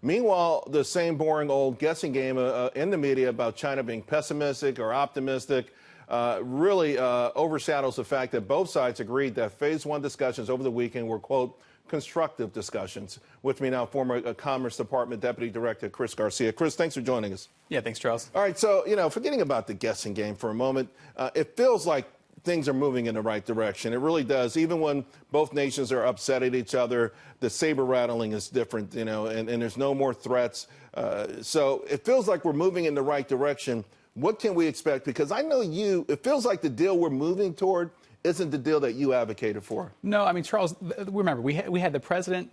Meanwhile, the same boring old guessing game in the media about China being pessimistic or optimistic really overshadows the fact that both sides agreed that Phase 1 discussions over the weekend were, quote, constructive discussions. With me now, former Commerce Department Deputy Director Chris Garcia. Chris, thanks for joining us. Yeah, thanks, Charles. All right, so, forgetting about the guessing game for a moment, it feels like things are moving in the right direction. It really does. Even when both nations are upset at each other, the saber rattling is different, and there's no more threats. So it feels like we're moving in the right direction. What can we expect? Because I know it feels like the deal we're moving toward isn't the deal that you advocated for. No, I mean, Charles, remember, we had the president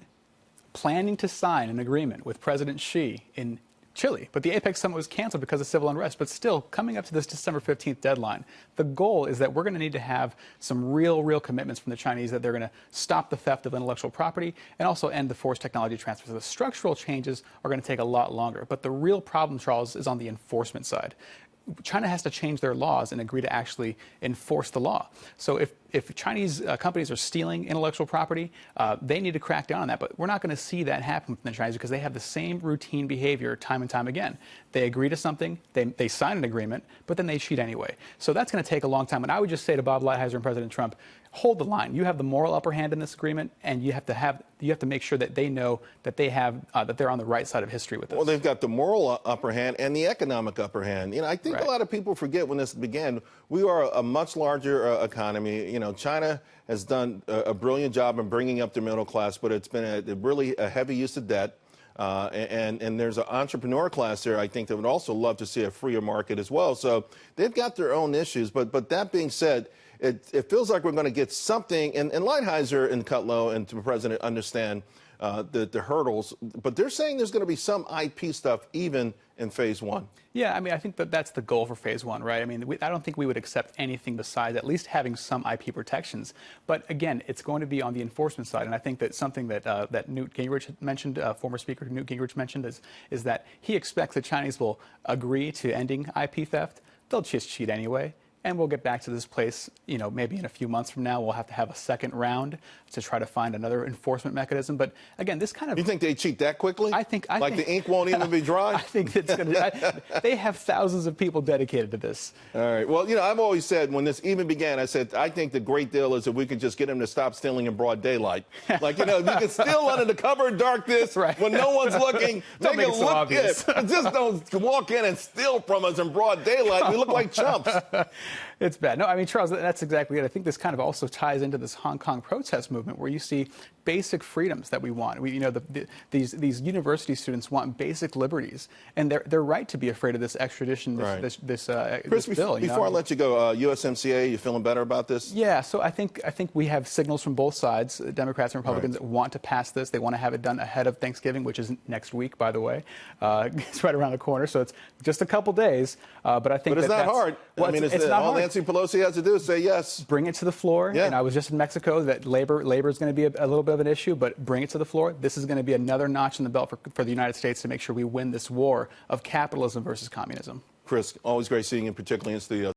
planning to sign an agreement with President Xi in Chile, but the APEC summit was canceled because of civil unrest. But still, coming up to this December 15th deadline, the goal is that we're going to need to have some real commitments from the Chinese that they're going to stop the theft of intellectual property and also end the forced technology transfer. So the structural changes are going to take a lot longer. But the real problem, Charles, is on the enforcement side. China has to change their laws and agree to actually enforce the law. So if Chinese companies are stealing intellectual property, they need to crack down on that. But we're not going to see that happen from the Chinese because they have the same routine behavior time and time again. They agree to something, they sign an agreement, but then they cheat anyway. So that's going to take a long time. And I would just say to Bob Lighthizer and President Trump, hold the line. You have the moral upper hand in this agreement, and you have to make sure that they know that that they're on the right side of history with this. Well, they've got the moral upper hand and the economic upper hand. I think a lot of people forget when this began, we are a much larger economy. China has done a brilliant job in bringing up the middle class, but it's been really a heavy use of debt. And there's an entrepreneur class there, I think, that would also love to see a freer market as well. So they've got their own issues. But that being said, it feels like we're going to get something, and Lighthizer and Kudlow and the president understand the hurdles, but they're saying there's going to be some IP stuff even in Phase 1. Yeah, I mean, I think that's the goal for Phase 1, right? I mean, I don't think we would accept anything besides at least having some IP protections. But again, it's going to be on the enforcement side, and I think that something that Newt Gingrich mentioned, former Speaker Newt Gingrich mentioned, is that he expects the Chinese will agree to ending IP theft. They'll just cheat anyway. And we'll get back to this place, maybe in a few months from now. We'll have to have a second round to try to find another enforcement mechanism. But again, this kind of... You think they cheat that quickly? I think the ink won't even be dry? I think it's going to... They have thousands of people dedicated to this. All right. Well, I've always said, when this even began, I said, I think the great deal is if we could just get them to stop stealing in broad daylight. Like, you can steal under the cover of darkness when no one's looking. Don't make it so obvious. Just don't walk in and steal from us in broad daylight. We look like chumps. It's bad. No, I mean, Charles, that's exactly it. I think this kind of also ties into this Hong Kong protest movement where you see basic freedoms that we want. These university students want basic liberties, and they're right to be afraid of this extradition, Chris, this before bill. I let you go, USMCA, you feeling better about this? Yeah, so I think we have signals from both sides, Democrats and Republicans, that want to pass this. They want to have it done ahead of Thanksgiving, which is next week, by the way. It's right around the corner, so it's just a couple days. But I think it's not hard. Well, it's not all hard. Nancy Pelosi has to do is say yes. Bring it to the floor. Yeah. And I was just in Mexico. That labor is going to be a little bit of an issue, but bring it to the floor. This is going to be another notch in the belt for the United States to make sure we win this war of capitalism versus communism. Chris, always great seeing you, particularly in studio.